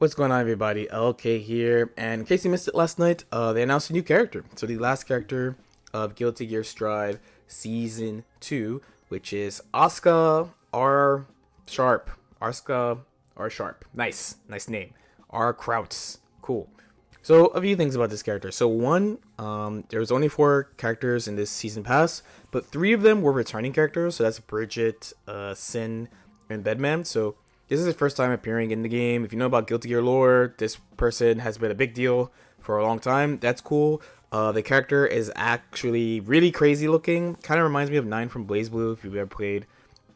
What's going on, everybody? LK here, and in case you missed it last night, they announced a new character. So the last character of Guilty Gear Strive Season 2, which is Asuka R Sharp. Asuka R Sharp. Nice name. R Kreutz. Cool. So a few things about this character. So one, there was only 4 characters in this season pass, but 3 of them were returning characters. So that's Bridget, Sin, and Bedman. So this is his first time appearing in the game. If you know about Guilty Gear lore, this person has been a big deal for a long time. That's cool. The character is actually really crazy looking. Kind of reminds me of 9 from BlazBlue, if you've ever played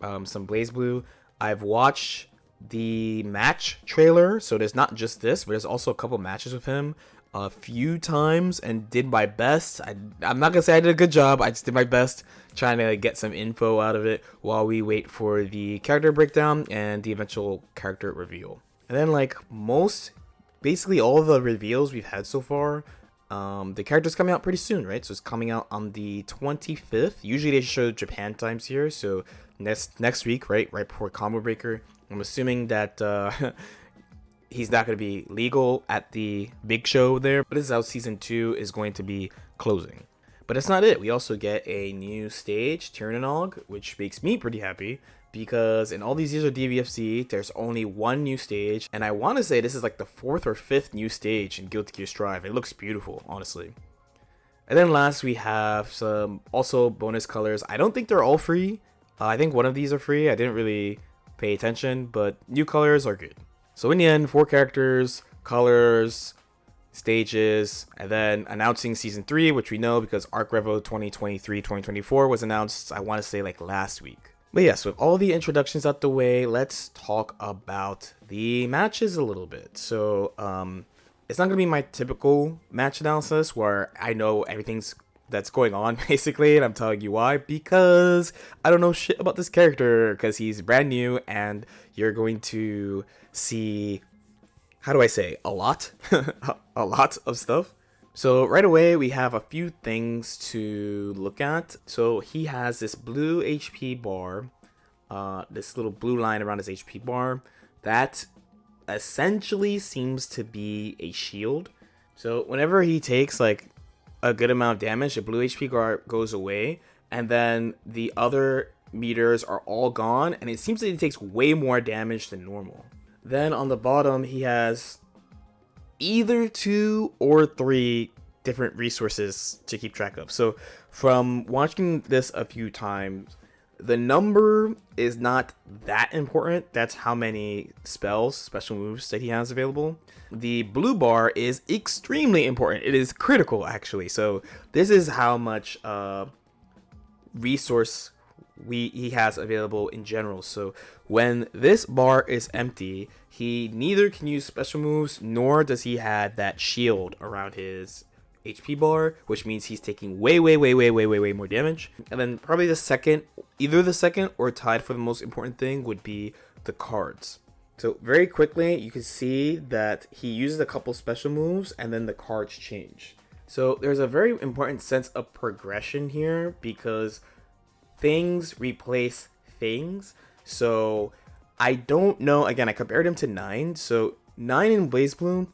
some BlazBlue. I've watched the match trailer, so there's not just this, but there's also a couple matches with him a few times and did my best. I'm not gonna say I did a good job. I just did my best trying to get some info out of it while we wait for the character breakdown and the eventual character reveal. And then, like basically all the reveals we've had so far, the character's coming out pretty soon, right? So it's coming out on the 25th. Usually they show Japan times here, so next week, right before Combo Breaker. I'm assuming that he's not going to be legal at the big show there, but this is how season 2 is going to be closing. But that's not it. We also get a new stage, Tyrannog, which makes me pretty happy because in all these years of DBFC, there's only one new stage, and I want to say this is like the 4th or 5th new stage in Guilty Gear Strive. It looks beautiful, honestly. And then last, we have some also bonus colors. I don't think they're all free. I think one of these are free. I didn't really pay attention, but new colors are good. So in the end, 4 characters, colors, stages, and then announcing season 3, which we know because Arc Revo 2023-2024 was announced, I want to say like last week. But yeah, so with all the introductions out the way, let's talk about the matches a little bit. So it's not going to be my typical match analysis where I know everything's that's going on basically, and I'm telling you why, because I don't know shit about this character because he's brand new and you're going to see, how do I say, a lot a lot of stuff. So right away we have a few things to look at. So he has this blue HP bar, this little blue line around his HP bar that essentially seems to be a shield. So whenever he takes like a good amount of damage, the blue HP bar goes away, and then the other meters are all gone, and it seems that he takes way more damage than normal. Then on the bottom, he has either 2 or 3 different resources to keep track of. So from watching this a few times, the number is not that important. That's how many spells, special moves that he has available. The blue bar is extremely important. It is critical, actually. So this is how much resource he has available in general. So when this bar is empty, he neither can use special moves, nor does he have that shield around his HP bar, which means he's taking way more damage. And then probably either the second or tied for the most important thing would be the cards. So very quickly, you can see that he uses a couple special moves and then the cards change. So there's a very important sense of progression here because things replace things. So I don't know, again, I compared him to 9. So 9 in BlazBlue,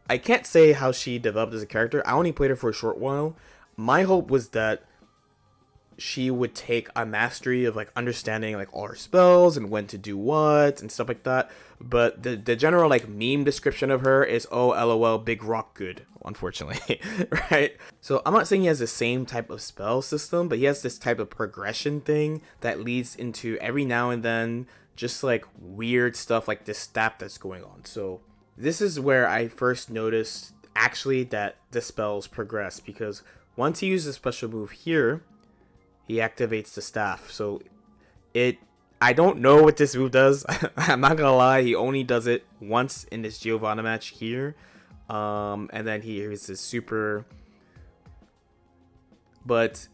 I can't say how she developed as a character. I only played her for a short while. My hope was that she would take a mastery of like understanding like all her spells and when to do what and stuff like that. But the general like meme description of her is, oh, LOL, big rock good, unfortunately. Right? So I'm not saying he has the same type of spell system, but he has this type of progression thing that leads into every now and then just like weird stuff like this staff that's going on. So this is where I first noticed actually that the spells progress, because once he uses a special move here, he activates the staff. So I don't know what this move does. I'm not gonna lie, he only does it once in this Giovanna match here. And then he uses his super. But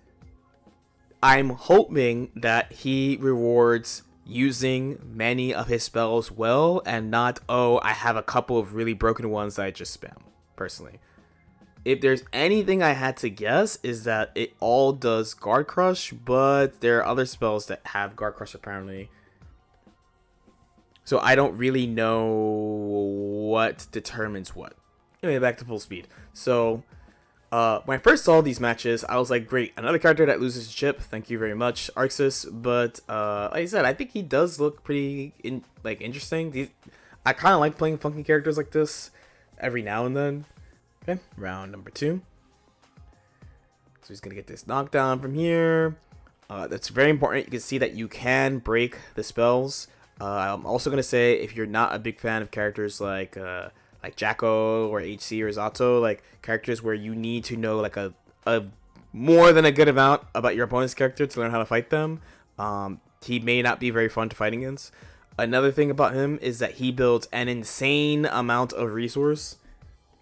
I'm hoping that he rewards using many of his spells well, and not, oh, I have a couple of really broken ones that I just spam, personally. If there's anything I had to guess, is that it all does Guard Crush, but there are other spells that have Guard Crush apparently. So I don't really know what determines what. Anyway, back to full speed. So when I first saw these matches, I was like, great, another character that loses a chip. Thank you very much, Arxis. But like I said, I think he does look pretty interesting. I kind of like playing funky characters like this every now and then. Okay, round number 2. So he's gonna get this knockdown from here. That's very important. You can see that you can break the spells. I'm also gonna say, if you're not a big fan of characters like Jacko or HC or Zato, like characters where you need to know like a more than a good amount about your opponent's character to learn how to fight them, he may not be very fun to fight against. Another thing about him is that he builds an insane amount of resource.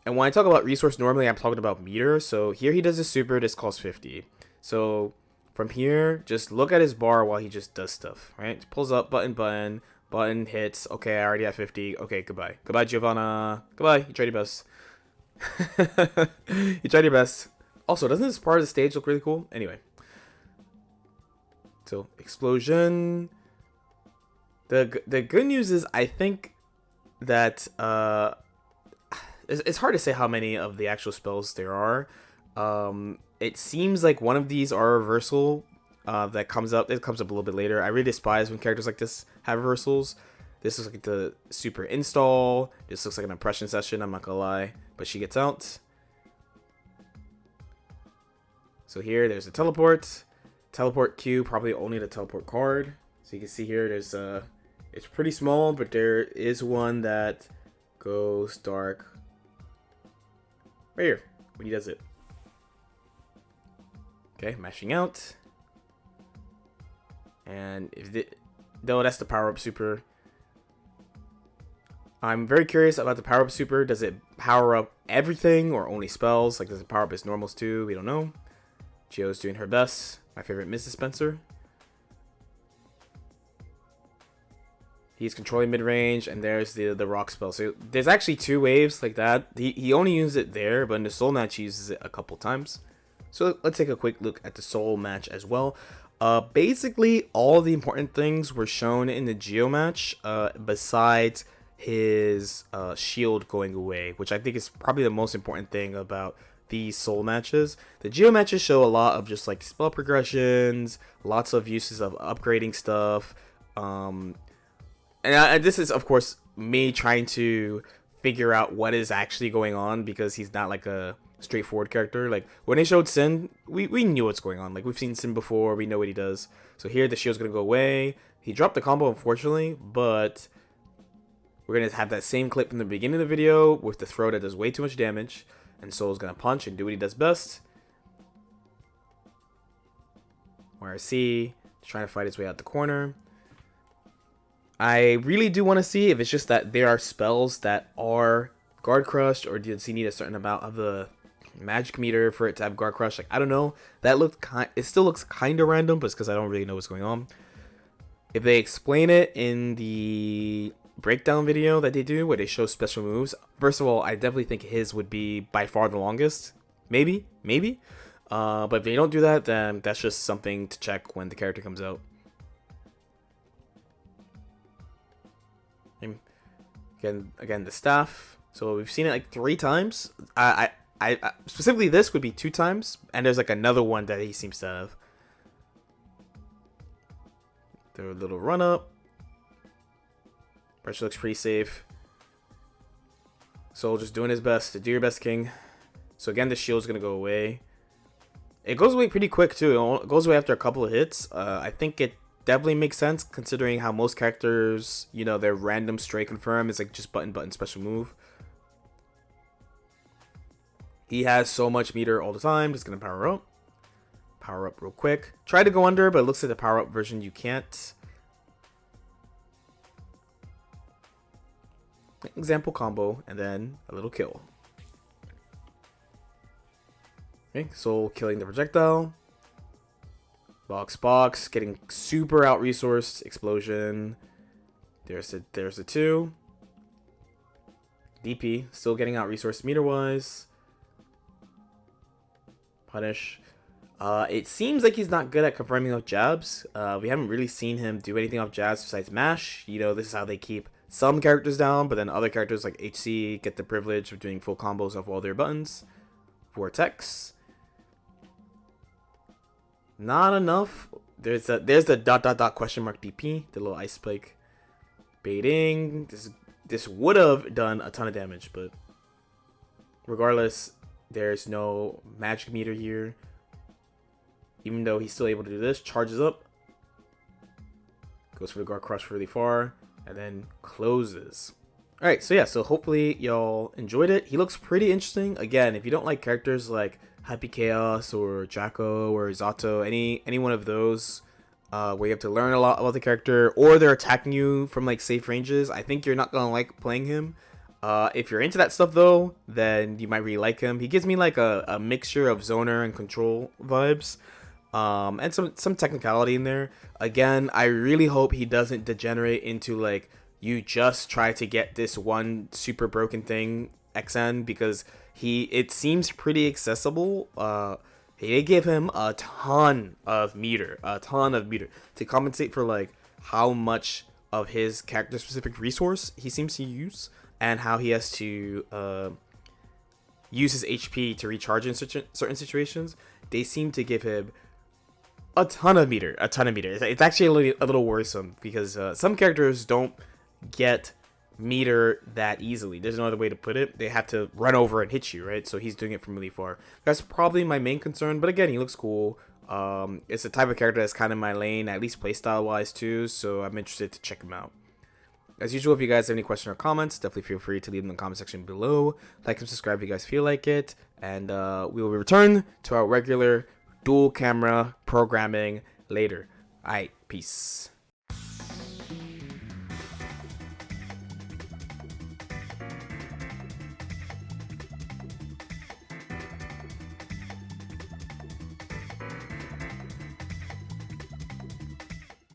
And when I talk about resource, normally I'm talking about meter. So here he does a super, this costs 50. So from here, just look at his bar while he just does stuff, right? Pulls up, button hits. Okay, I already have 50. Okay, goodbye. Goodbye, Giovanna. Goodbye. You tried your best. You tried your best. Also, doesn't this part of the stage look really cool? Anyway. So, explosion. The good news is, I think that it's hard to say how many of the actual spells there are. It seems like one of these are reversal. That comes up. It comes up a little bit later. I really despise when characters like this have reversals. This looks like the super install. This looks like an impression session. I'm not gonna lie, but she gets out. So here, there's a teleport. Teleport Q, probably only the teleport card. So you can see here, there's it's pretty small, but there is one that goes dark right here when he does it. Okay, mashing out. And though that's the power-up super. I'm very curious about the power-up super. Does it power up everything or only spells? Like, does it power up his normals too? We don't know. Gio's doing her best. My favorite Mrs. Spencer. He's controlling mid-range, and there's the rock spell. So there's actually 2 waves like that. He only uses it there, but in the soul match he uses it a couple times. So let's take a quick look at the soul match as well. Basically, all the important things were shown in the Geo match, besides his shield going away, which I think is probably the most important thing about these soul matches. The Geo matches show a lot of just like spell progressions, lots of uses of upgrading stuff, and this is of course me trying to figure out what is actually going on, because he's not like a straightforward character. Like when they showed Sin, we knew what's going on. Like we've seen Sin before, we know what he does. So here the shield's gonna go away. He dropped the combo unfortunately, but we're gonna have that same clip from the beginning of the video with the throw that does way too much damage, and Soul's gonna punch and do what he does best. YRC is trying to fight his way out the corner. I really do want to see if it's just that there are spells that are guard crushed, or does he need a certain amount of the magic meter for it to have guard crush. Like, I don't know. That looked it still looks kind of random, but it's because I don't really know what's going on. If they explain it in the breakdown video that they do where they show special moves, first of all, I definitely think his would be by far the longest. Maybe. But if they don't do that, then that's just something to check when the character comes out. Again, the staff. So we've seen it like 3 times. I specifically this would be 2 times, and there's like another one that he seems to have. Their little run up. Pressure looks pretty safe. Soul just doing his best to do your best, King. So again, the shield's gonna go away. It goes away pretty quick too. It goes away after a couple of hits. I think it definitely makes sense considering how most characters, you know, their random stray confirm is like just button special move. He has so much meter all the time. Just gonna power up. Power up real quick. Try to go under, but it looks like the power up version you can't. Example combo, and then a little kill. Okay, Soul killing the projectile. Box, getting super out resourced. Explosion. There's the 2. DP still getting out resourced meter wise. Punish. It seems like he's not good at confirming off jabs. We haven't really seen him do anything off jabs besides mash. You know, this is how they keep some characters down, but then other characters like HC get the privilege of doing full combos of all their buttons. Vortex. Not enough. There's the dot dot dot question mark DP, the little ice spike. Baiting. This would have done a ton of damage, but regardless, there's no magic meter here. Even though he's still able to do this, charges up, goes for the guard crush really far, and then closes. Alright, so yeah, so hopefully y'all enjoyed it. He looks pretty interesting. Again, if you don't like characters like Happy Chaos or Jacko or Zato, any one of those where you have to learn a lot about the character, or they're attacking you from like safe ranges, I think you're not gonna like playing him. If you're into that stuff though, then you might really like him. He gives me like a mixture of zoner and control vibes. And some technicality in there. Again, I really hope he doesn't degenerate into like you just try to get this one super broken thing XN, because it seems pretty accessible. They give him a ton of meter to compensate for like how much of his character specific resource he seems to use, and how he has to use his HP to recharge in certain situations. They seem to give him a ton of meter. It's actually a little worrisome, because some characters don't get meter that easily. There's no other way to put it. They have to run over and hit you, right? So he's doing it from really far. That's probably my main concern, but again, he looks cool. It's the type of character that's kind of my lane, at least playstyle wise too, so I'm interested to check him out. As usual, if you guys have any questions or comments, definitely feel free to leave them in the comment section below. Like and subscribe if you guys feel like it, and we will return to our regular dual camera programming later. Alright, peace.